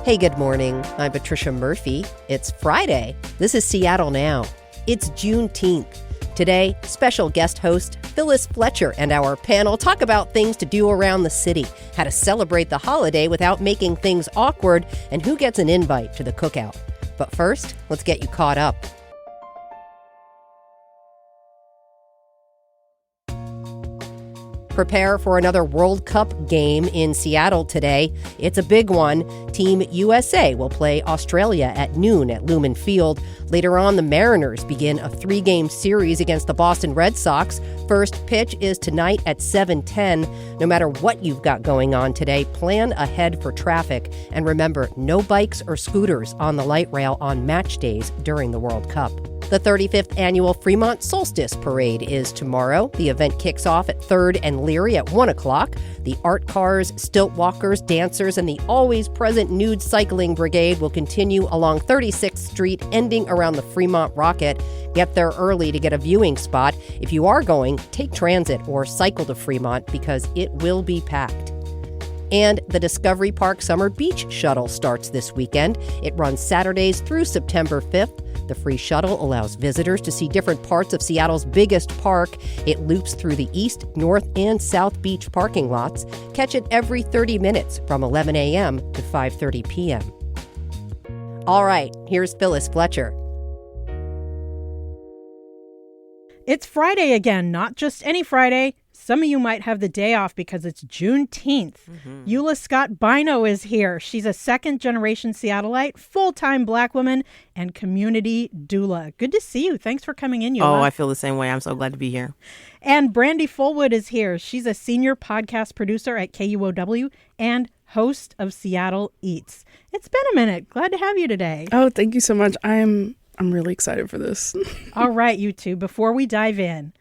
Hey, good morning. I'm Patricia Murphy. It's Friday. This is Seattle Now. It's Juneteenth. Today, special guest host Phyllis Fletcher and our panel talk about things to do around the city, how to celebrate the holiday without making things awkward, and who gets an invite to the cookout. But first, let's get you caught up. Prepare for another World Cup game in Seattle today. It's a big one. Team USA will play Australia at noon at Lumen Field. Later on, the Mariners begin a 3-game series against the Boston Red Sox. First pitch is tonight at 7:10. No matter what you've got going on today, plan ahead for traffic. And remember, no bikes or scooters on the light rail on match days during the World Cup. The 35th Annual Fremont Solstice Parade is tomorrow. The event kicks off at 3rd and Leary at 1 o'clock. The art cars, stilt walkers, dancers, and the always-present nude cycling brigade will continue along 36th Street, ending around the Fremont Rocket. Get there early to get a viewing spot. If you are going, take transit or cycle to Fremont because it will be packed. And the Discovery Park Summer Beach Shuttle starts this weekend. It runs Saturdays through September 5th. The free shuttle allows visitors to see different parts of Seattle's biggest park. It loops through the East, North, and South Beach parking lots. Catch it every 30 minutes from 11 a.m. to 5:30 p.m. All right, here's Phyllis Fletcher. It's Friday again, not just any Friday. Some of you might have the day off because it's Juneteenth. Eula Scott Bynoe is here. She's a second-generation Seattleite, full-time Black woman, and community doula. Good to see you. Thanks for coming in, Eula. Oh, I feel the same way. I'm so glad to be here. And Brandi Fullwood is here. She's a senior podcast producer at KUOW and host of Seattle Eats. It's been a minute. Glad to have you today. Oh, thank you so much. I'm really excited for this. All right, you two, before we dive in,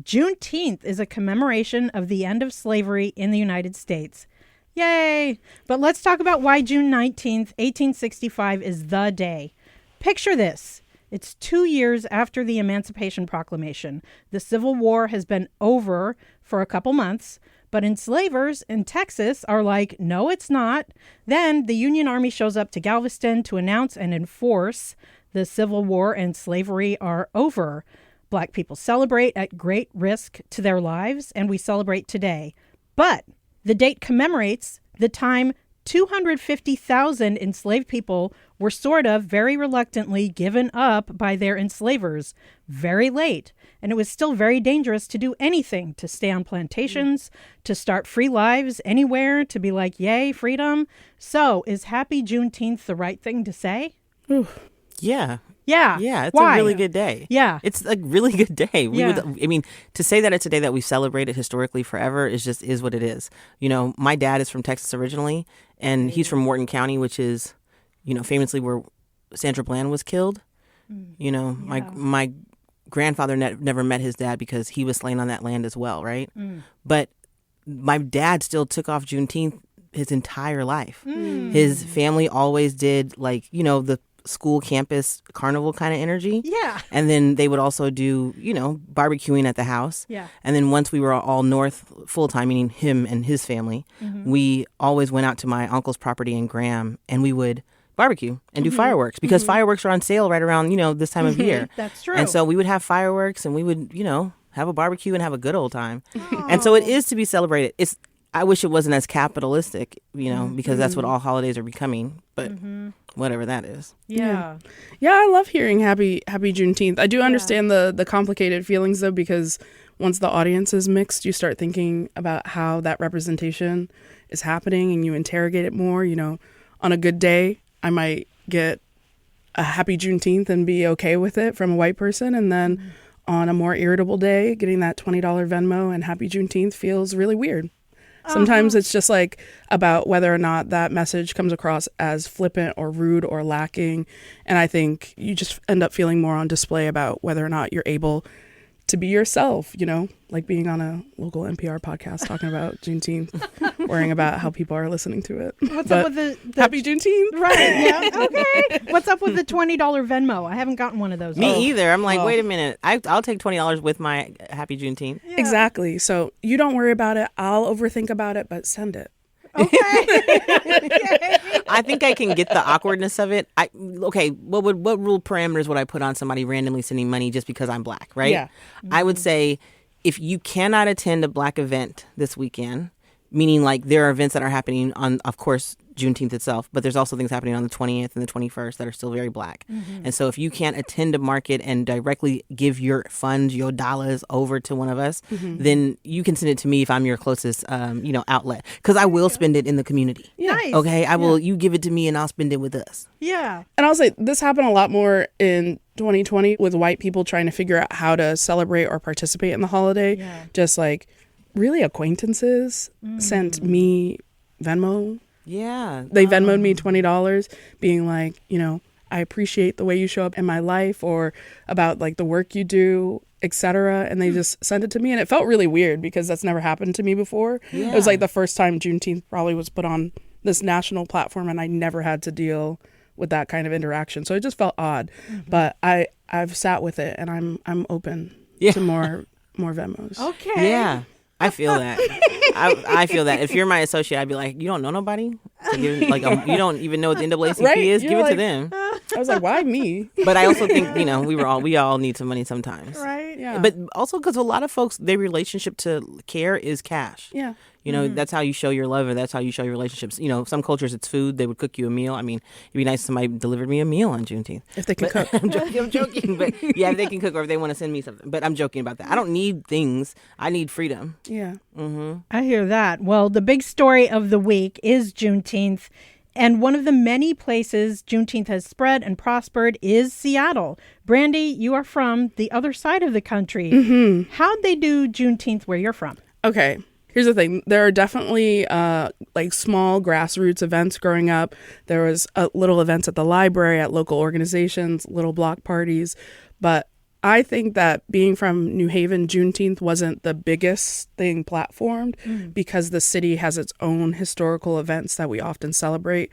Juneteenth is a commemoration of the end of slavery in the United States. Yay! But let's talk about why June 19th, 1865 is the day. Picture this. It's 2 years after the Emancipation Proclamation. The Civil War has been over for a couple months, but enslavers in Texas are like, no, it's not. Then the Union Army shows up to Galveston to announce and enforce the Civil War and slavery are over. Black people celebrate at great risk to their lives, and we celebrate today. But the date commemorates the time 250,000 enslaved people were sort of very reluctantly given up by their enslavers very late. And it was still very dangerous to do anything, to stay on plantations, to start free lives anywhere, to be like, yay, freedom. So is Happy Juneteenth the right thing to say? Ooh. Yeah. Yeah. Yeah, it's Why? a really good day. Yeah. It's a really good day. Yeah. To say that it's a day that we've celebrated historically forever is what it is. You know, my dad is from Texas originally, and he's from Morton County, which is, famously where Sandra Bland was killed. My grandfather never met his dad because he was slain on that land as well, right? But my dad still took off Juneteenth his entire life. His family always did, the school campus carnival kind of energy. Yeah. And then they would also do, barbecuing at the house. Yeah. And then once we were all north full time, meaning him and his family, we always went out to my uncle's property in Graham and we would barbecue and do fireworks because fireworks are on sale right around, this time of year. That's true. And so we would have fireworks and we would, have a barbecue and have a good old time. And so it is to be celebrated. I wish it wasn't as capitalistic, because that's what all holidays are becoming. But whatever that is. Yeah. Yeah, I love hearing Happy Juneteenth. I do understand the complicated feelings, though, because once the audience is mixed, you start thinking about how that representation is happening and you interrogate it more. On a good day, I might get a Happy Juneteenth and be okay with it from a white person. And then on a more irritable day, getting that $20 Venmo and Happy Juneteenth feels really weird. Sometimes it's just about whether or not that message comes across as flippant or rude or lacking. And I think you just end up feeling more on display about whether or not you're able to be yourself, like being on a local NPR podcast talking about Juneteenth, worrying about how people are listening to it. What's up with the Happy Juneteenth? Right, yeah, okay. What's up with the $20 Venmo? I haven't gotten one of those. Me either. I'm like, wait a minute. I'll take $20 with my Happy Juneteenth. Yeah. Exactly. So you don't worry about it. I'll overthink about it, but send it. Okay. I think I can get the awkwardness of it. What rule parameters would I put on somebody randomly sending money just because I'm Black, right? Yeah. I would say if you cannot attend a Black event this weekend, meaning like there are events that are happening on, of course, Juneteenth itself, but there's also things happening on the 20th and the 21st that are still very Black. And so if you can't attend a market and directly give your funds, your dollars over to one of us, then you can send it to me if I'm your closest, outlet. Because I will spend it in the community. Yeah. Nice. Okay? I will. You give it to me and I'll spend it with us. Yeah. And I'll say this happened a lot more in 2020 with white people trying to figure out how to celebrate or participate in the holiday. Yeah. Just like really acquaintances sent me Venmo. Yeah. They Venmoed me $20 being like, I appreciate the way you show up in my life or about like the work you do, etc. And they just sent it to me. And it felt really weird because that's never happened to me before. Yeah. It was like the first time Juneteenth probably was put on this national platform and I never had to deal with that kind of interaction. So it just felt odd. But I've sat with it and I'm open to more Venmos. Okay. Yeah. I feel that. I feel that. If you're my associate, I'd be like, you don't know nobody? So give, you don't even know what the NAACP Right? is? You're Give it to like- them. I was like, why me? But I also think, we all need some money sometimes. Right. Yeah. But also because a lot of folks, their relationship to care is cash. Yeah. That's how you show your love, or that's how you show your relationships. Some cultures it's food. They would cook you a meal. I mean, it'd be nice if somebody delivered me a meal on Juneteenth. If they can cook. I'm joking. But yeah, if they can cook or if they want to send me something. But I'm joking about that. I don't need things. I need freedom. Yeah. I hear that. Well, the big story of the week is Juneteenth. And one of the many places Juneteenth has spread and prospered is Seattle. Brandi, you are from the other side of the country. How'd they do Juneteenth where you're from? Okay. Here's the thing. There are definitely like small grassroots events growing up. There was little events at the library, at local organizations, little block parties. But I think that being from New Haven, Juneteenth wasn't the biggest thing platformed because the city has its own historical events that we often celebrate,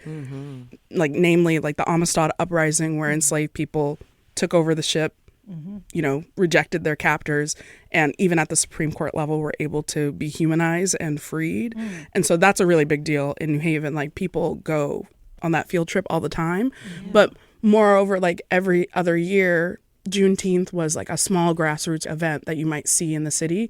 like namely like the Amistad Uprising where enslaved people took over the ship, rejected their captors, and even at the Supreme Court level were able to be humanized and freed. And so that's a really big deal in New Haven. Like people go on that field trip all the time. But moreover, like every other year, Juneteenth was like a small grassroots event that you might see in the city.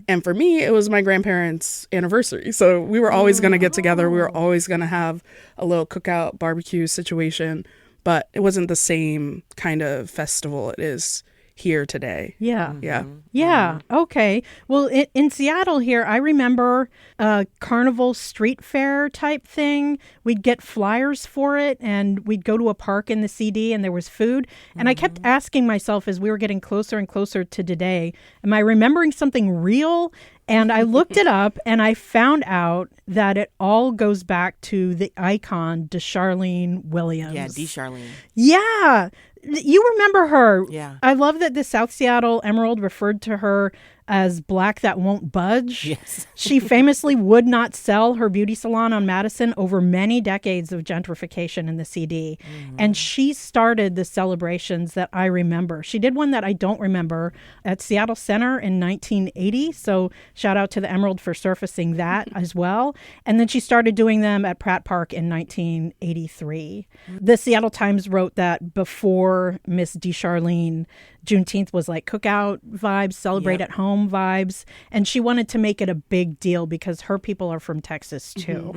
And for me, it was my grandparents' anniversary. So we were always going to get together. We were always going to have a little cookout barbecue situation. But it wasn't the same kind of festival it is here today. Yeah. Yeah. Yeah. Okay. Well, in Seattle here, I remember a carnival street fair type thing. We'd get flyers for it and we'd go to a park in the CD and there was food. And I kept asking myself as we were getting closer and closer to today, am I remembering something real? And I looked it up and I found out that it all goes back to the icon, DeCharlene Williams. Yeah, Charlene. Yeah. You remember her. Yeah. I love that the South Seattle Emerald referred to her as Black that won't budge. Yes. She famously would not sell her beauty salon on Madison over many decades of gentrification in the CD. And she started the celebrations that I remember. She did one that I don't remember at Seattle Center in 1980. So shout out to the Emerald for surfacing that as well. And then she started doing them at Pratt Park in 1983. The Seattle Times wrote that before Miss DeCharlene, Juneteenth was like cookout vibes, celebrate at home vibes. And she wanted to make it a big deal because her people are from Texas too.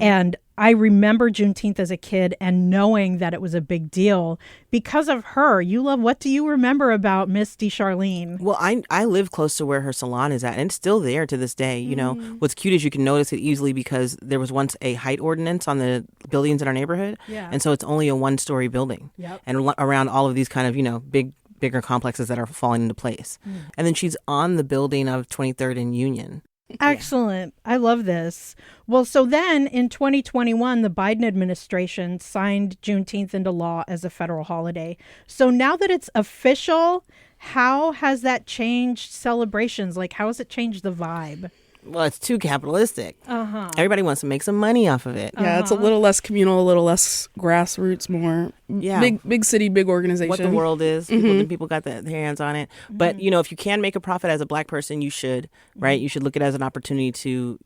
And I remember Juneteenth as a kid and knowing that it was a big deal because of her. Eula, what do you remember about Miss DeCharlene? Well, I live close to where her salon is at, and it's still there to this day. What's cute is you can notice it easily because there was once a height ordinance on the buildings in our neighborhood. Yeah. And so it's only a one-story building. Yep. And around all of these kind of, bigger complexes that are falling into place. And then she's on the building of 23rd and Union. Excellent. I love this. Well, so then in 2021, the Biden administration signed Juneteenth into law as a federal holiday. So now that it's official, how has that changed celebrations? Like, how has it changed the vibe? Well, it's too capitalistic. Everybody wants to make some money off of it. Yeah, it's a little less communal, a little less grassroots, more big city, big organization. What the world is. People got their hands on it. But, if you can make a profit as a Black person, you should, right? You should look at it as an opportunity to,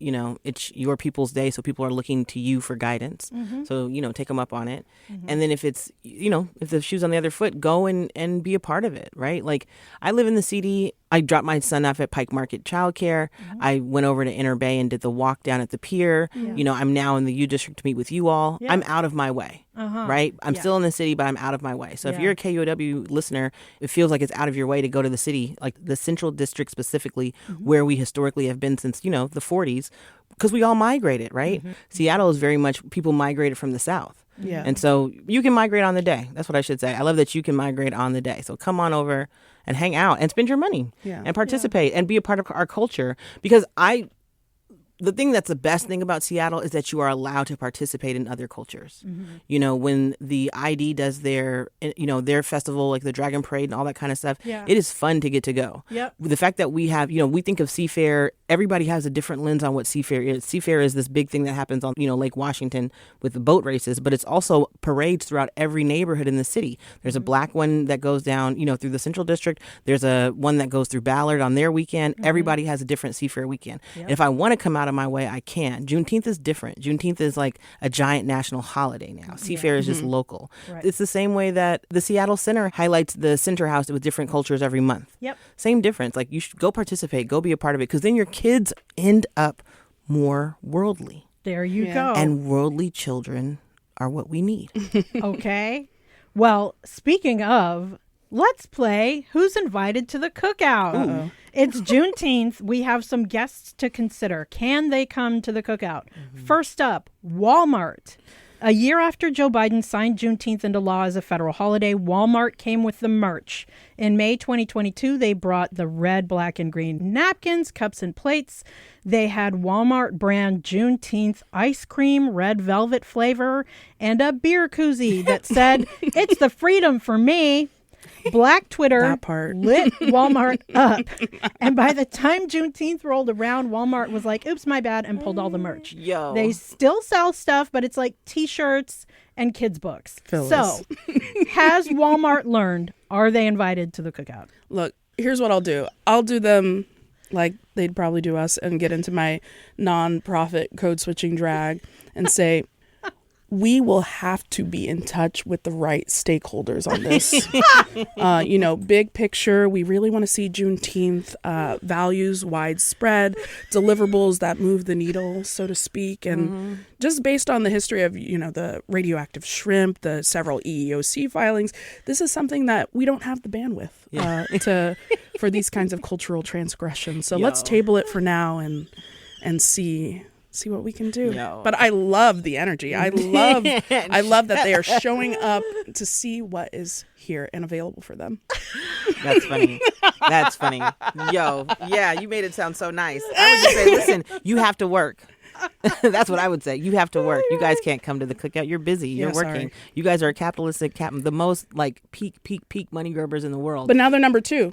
it's your people's day, so people are looking to you for guidance. So, take them up on it. And then if it's, if the shoe's on the other foot, go and be a part of it, right? Like, I live in the CD. I dropped my son off at Pike Market Childcare. I went over to Inner Bay and did the walk down at the pier. I'm now in the U District to meet with you all. I'm out of my way, right? I'm still in the city, but I'm out of my way. So if you're a KUOW listener, it feels like it's out of your way to go to the city, like the Central District specifically, where we historically have been since, the 40s, because we all migrated, right? Seattle is very much, people migrated from the South. Yeah. And so you can migrate on the day. That's what I should say. I love that you can migrate on the day. So come on over and hang out and spend your money and participate and be a part of our culture. Because the thing that's the best thing about Seattle is that you are allowed to participate in other cultures. When the ID does their festival, like the Dragon Parade and all that kind of stuff, it is fun to get to go. The fact that we have, we think of Seafair, everybody has a different lens on what Seafair is. Seafair is this big thing that happens on, Lake Washington with the boat races, but it's also parades throughout every neighborhood in the city. There's a Black one that goes down, through the Central District. There's a one that goes through Ballard on their weekend. Everybody has a different Seafair weekend. And if I want to come out of my way, I can. Juneteenth is different. Juneteenth is like a giant national holiday now. Seafair is just local. It's the same way that the Seattle Center highlights the Center House with different cultures every month. Same difference. Like, you should go participate, go be a part of it, because then your kids end up more worldly. There you go. And worldly children are what we need. Okay. Well, speaking of, let's play Who's Invited to the Cookout. It's Juneteenth. We have some guests to consider. Can they come to the cookout? First up, Walmart. A year after Joe Biden signed Juneteenth into law as a federal holiday, Walmart came with the merch. In May 2022, they brought the red, black, and green napkins, cups, and plates. They had Walmart brand Juneteenth ice cream, red velvet flavor, and a beer koozie that said, "It's the freedom for me." Black Twitter lit Walmart up. And by the time Juneteenth rolled around, Walmart was like, oops, my bad, and pulled all the merch. They still sell stuff, but it's like T-shirts and kids' books. Phyllis. So has Walmart learned? Are they invited to the cookout? Look, here's what I'll do. I'll do them like they'd probably do us and get into my non-profit code switching drag and say, we will have to be in touch with the right stakeholders on this. Big picture, we really want to see Juneteenth values widespread, deliverables that move the needle, so to speak. And just based on the history of, the radioactive shrimp, the several EEOC filings, this is something that we don't have the bandwidth for these kinds of cultural transgressions. So let's table it for now and see what we can do. But I love the energy. I love that they are showing up to see what is here and available for them. That's funny. That's funny. You made it sound so nice. I would just say, listen, you have to work. That's what I would say. You have to work. You guys can't come to the cookout. You're busy. You're working. Sorry. You guys are a capitalistic the most like peak money grubbers in the world. But now they're number 2.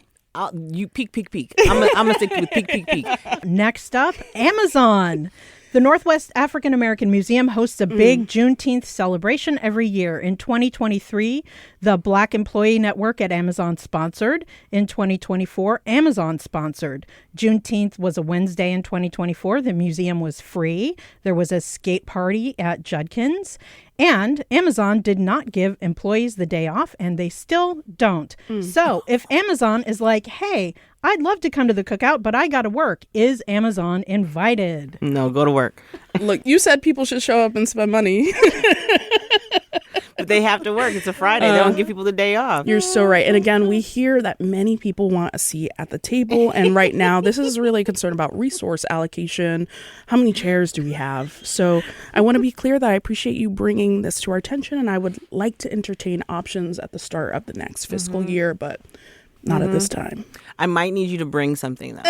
You peak. I'm gonna stick with peak. Next up, Amazon. The Northwest African American Museum hosts a big Juneteenth celebration every year. In 2023, the Black Employee Network at Amazon sponsored. In 2024, Amazon sponsored. Juneteenth was a Wednesday in 2024. The museum was free. There was a skate party at Judkins. And Amazon did not give employees the day off, and they still don't. So if Amazon is like, hey, I'd love to come to the cookout, but I got to work, is Amazon invited? No, go to work. Look, you said people should show up and spend money. But they have to work. It's a Friday. They don't give people the day off. You're so right. And again, we hear that many people want a seat at the table. And right now, this is really a concern about resource allocation. How many chairs do we have? So I want to be clear that I appreciate you bringing this to our attention. And I would like to entertain options at the start of the next fiscal year, but not at this time. I might need you to bring something, though.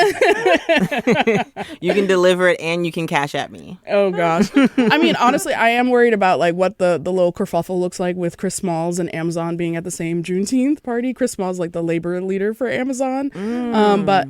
You can deliver it and you can cash at me. Oh, gosh. I mean, honestly, I am worried about like what the little kerfuffle looks like with Chris Smalls and Amazon being at the same Juneteenth party. Chris Smalls like the labor leader for Amazon. But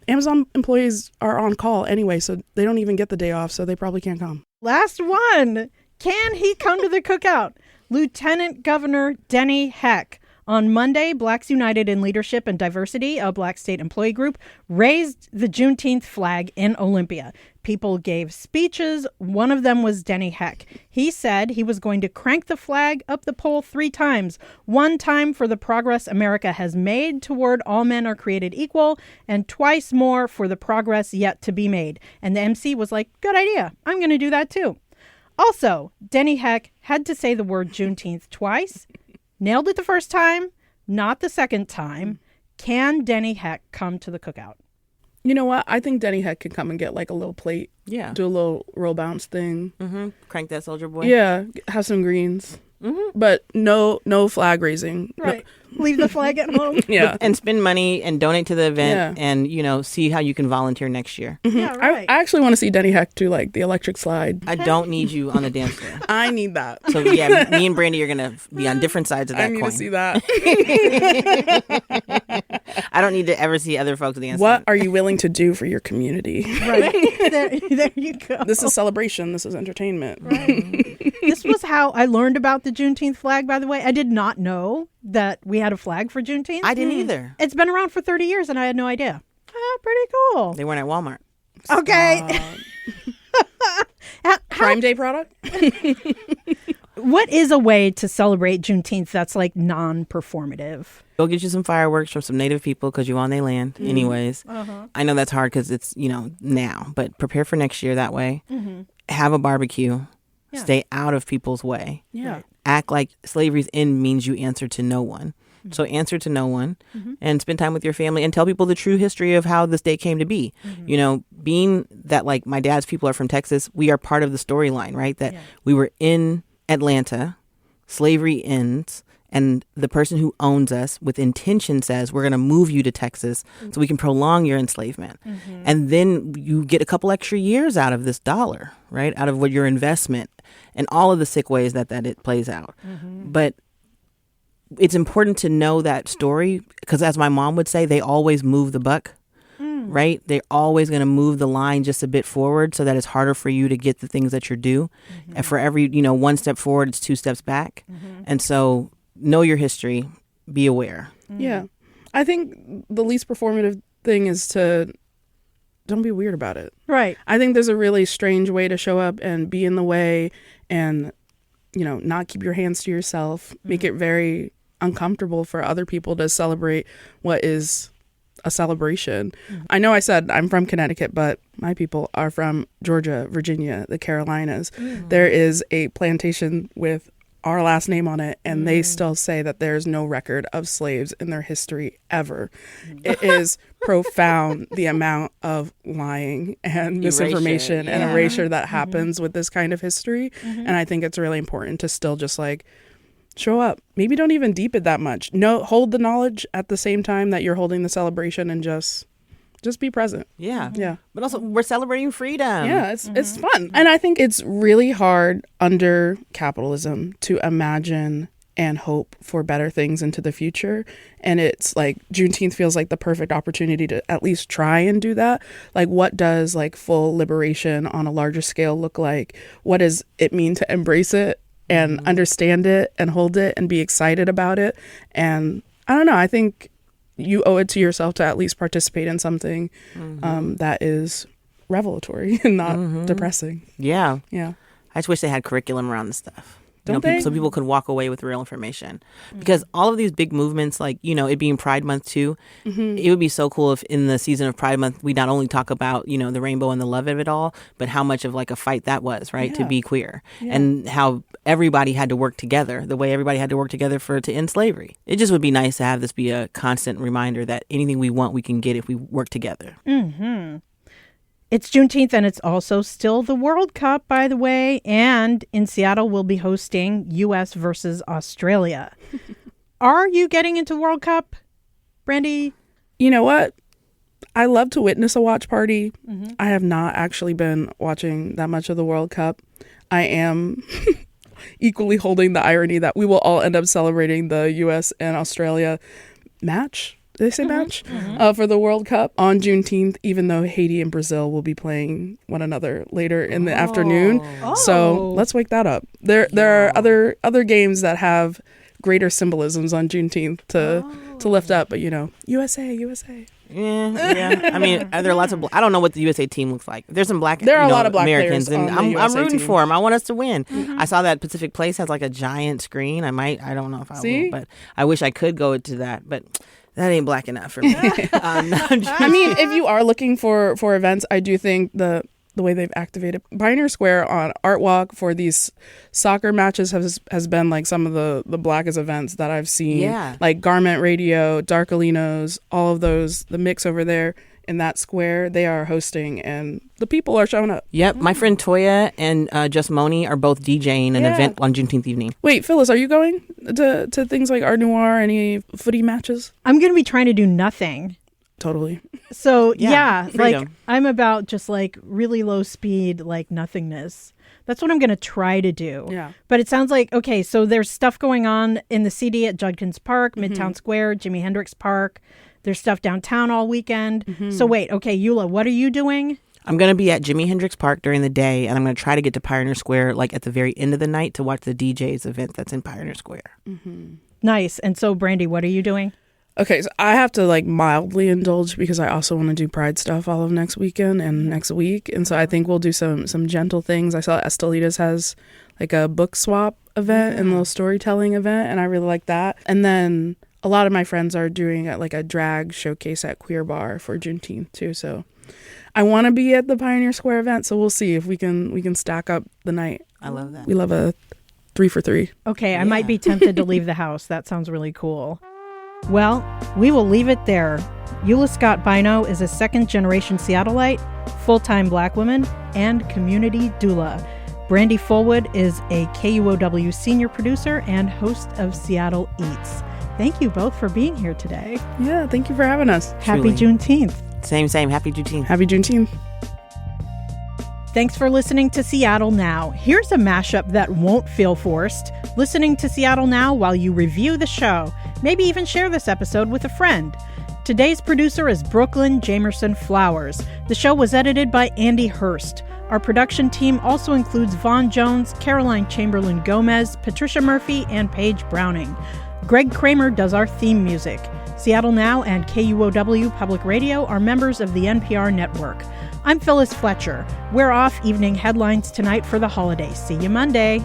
Amazon employees are on call anyway, so they don't even get the day off, so they probably can't come. Last one. Can he come to the cookout? Lieutenant Governor Denny Heck. On Monday, Blacks United in Leadership and Diversity, a Black state employee group, raised the Juneteenth flag in Olympia. People gave speeches. One of them was Denny Heck. He said he was going to crank the flag up the pole 3 times. 1 time for the progress America has made toward all men are created equal, and twice more for the progress yet to be made. And the MC was like, good idea. I'm going to do that too. Also, Denny Heck had to say the word Juneteenth twice. Nailed it the first time, not the second time. Can Denny Heck come to the cookout? You know what? I think Denny Heck can come and get like a little plate. Yeah. Do a little roll bounce thing. Mm-hmm. Crank that soldier boy. Yeah. Have some greens. Mm-hmm. But no flag raising. Right. Leave the flag at home. Yeah. And spend money and donate to the event and, see how you can volunteer next year. Mm-hmm. Yeah, right. I actually want to see Denny Heck do like the electric slide. I don't need you on the dance floor. I need that. So, yeah, me and Brandi are going to be on different sides of that I need coin. to see that. I don't need to ever see other folks dancing. What are you willing to do for your community? Right. There you go. This is celebration. This is entertainment. Right. This was how I learned about the Juneteenth flag, by the way. I did not know that we had a flag for Juneteenth. I didn't either. It's been around for 30 years and I had no idea. Pretty cool. They weren't at Walmart. Okay. Prime Day product? What is a way to celebrate Juneteenth that's like non-performative? Go get you some fireworks from some native people because you're on their land anyways. Uh-huh. I know that's hard because it's, now. But prepare for next year that way. Mm-hmm. Have a barbecue. Yeah. Stay out of people's way. Yeah. Act like slavery's end means you answer to no one. Mm-hmm. So answer to no one and spend time with your family and tell people the true history of how this day came to be. Mm-hmm. Being that like my dad's people are from Texas, we are part of the storyline, right? That we were in Atlanta, slavery ends, and the person who owns us with intention says, we're going to move you to Texas so we can prolong your enslavement. Mm-hmm. And then you get a couple extra years out of this dollar, right? Out of what your investment and all of the sick ways that it plays out. Mm-hmm. But it's important to know that story because as my mom would say, they always move the buck. Right? They're always going to move the line just a bit forward so that it's harder for you to get the things that you're due. Mm-hmm. And for every, 1 step forward, it's 2 steps back. Mm-hmm. And so know your history, be aware. Mm-hmm. Yeah. I think the least performative thing is to don't be weird about it. Right. I think there's a really strange way to show up and be in the way and, not keep your hands to yourself, make it very uncomfortable for other people to celebrate what is a celebration. I know I said I'm from Connecticut, but my people are from Georgia, Virginia, the Carolinas. There is a plantation with our last name on it, and they still say that there's no record of slaves in their history ever. It is profound the amount of lying and misinformation and erasure that happens with this kind of history. And I think it's really important to still just like show up. Maybe don't even deep it that much. No, hold the knowledge at the same time that you're holding the celebration and just be present. Yeah. Yeah. But also we're celebrating freedom. Yeah, it's fun. And I think it's really hard under capitalism to imagine and hope for better things into the future. And it's like Juneteenth feels like the perfect opportunity to at least try and do that. Like what does like full liberation on a larger scale look like? What does it mean to embrace it and understand it and hold it and be excited about it? And I don't know, I think you owe it to yourself to at least participate in something that is revelatory and not depressing. Yeah. Yeah. I just wish they had curriculum around this stuff. Don't they? So people could walk away with real information. Because all of these big movements, like, it being Pride Month too, it would be so cool if in the season of Pride Month, we not only talk about, the rainbow and the love of it all, but how much of like a fight that was, right? To be queer and how everybody had to work together, the way everybody had to work together to end slavery. It just would be nice to have this be a constant reminder that anything we want, we can get if we work together. Mm-hmm. It's Juneteenth, and it's also still the World Cup, by the way. And in Seattle, we'll be hosting U.S. versus Australia. Are you getting into World Cup, Brandi? You know what? I love to witness a watch party. I have not actually been watching that much of the World Cup. I am equally holding the irony that we will all end up celebrating the U.S. and Australia match Did they say match? For the World Cup on Juneteenth, even though Haiti and Brazil will be playing one another later in the afternoon. So let's wake that up. There are other games that have greater symbolisms on Juneteenth to lift up, but USA. Yeah. I mean, there are lots of. I don't know what the USA team looks like. There's some black. There are a lot of black Americans, players and on the I'm USA rooting team. for them. I want us to win. I saw that Pacific Place has like a giant screen. I don't know if I will, but I wish I could go to that, but that ain't black enough for me. I mean, if you are looking for events, I do think the way they've activated Pioneer Square on Art Walk for these soccer matches has been like some of the blackest events that I've seen. Yeah. Like Garment Radio, Darkalinos, all of those, the mix over there in that square, they are hosting and the people are showing up. Yep. My friend Toya and Just Moni are both DJing an event on Juneteenth evening. Wait, Phyllis, are you going to things like Art Noir, any footy matches? I'm going to be trying to do nothing. Totally. So freedom. like I'm about just like really low speed, like nothingness. That's what I'm going to try to do. Yeah. But it sounds like, okay, so there's stuff going on in the CD at Judkins Park, Midtown Square, Jimi Hendrix Park. There's stuff downtown all weekend. So wait, okay, Eula, what are you doing? I'm going to be at Jimi Hendrix Park during the day, and I'm going to try to get to Pioneer Square like at the very end of the night to watch the DJ's event that's in Pioneer Square. Nice. And so, Brandi, what are you doing? Okay, so I have to like mildly indulge because I also want to do Pride stuff all of next weekend and next week. And so I think we'll do some gentle things. I saw Estelitas has like a book swap event and a little storytelling event, and I really like that. And then a lot of my friends are doing like a drag showcase at Queer Bar for Juneteenth too. So I want to be at the Pioneer Square event, so we'll see if we can stack up the night. I love that. We love a 3 for 3. Okay, I might be tempted to leave the house. That sounds really cool. Well, we will leave it there. Eula Scott Bynoe is a second-generation Seattleite, full-time black woman, and community doula. Brandi Fullwood is a KUOW senior producer and host of Seattle Eats. Thank you both for being here today. Yeah, thank you for having us. Happy Juneteenth. Same. Happy Juneteenth. Happy Juneteenth. Thanks for listening to Seattle Now. Here's a mashup that won't feel forced. Listening to Seattle Now while you review the show. Maybe even share this episode with a friend. Today's producer is Brooklyn Jamerson Flowers. The show was edited by Andy Hurst. Our production team also includes Vaughn Jones, Caroline Chamberlain Gomez, Patricia Murphy, and Paige Browning. Greg Kramer does our theme music. Seattle Now and KUOW Public Radio are members of the NPR network. I'm Phyllis Fletcher. We're off evening headlines tonight for the holidays. See you Monday.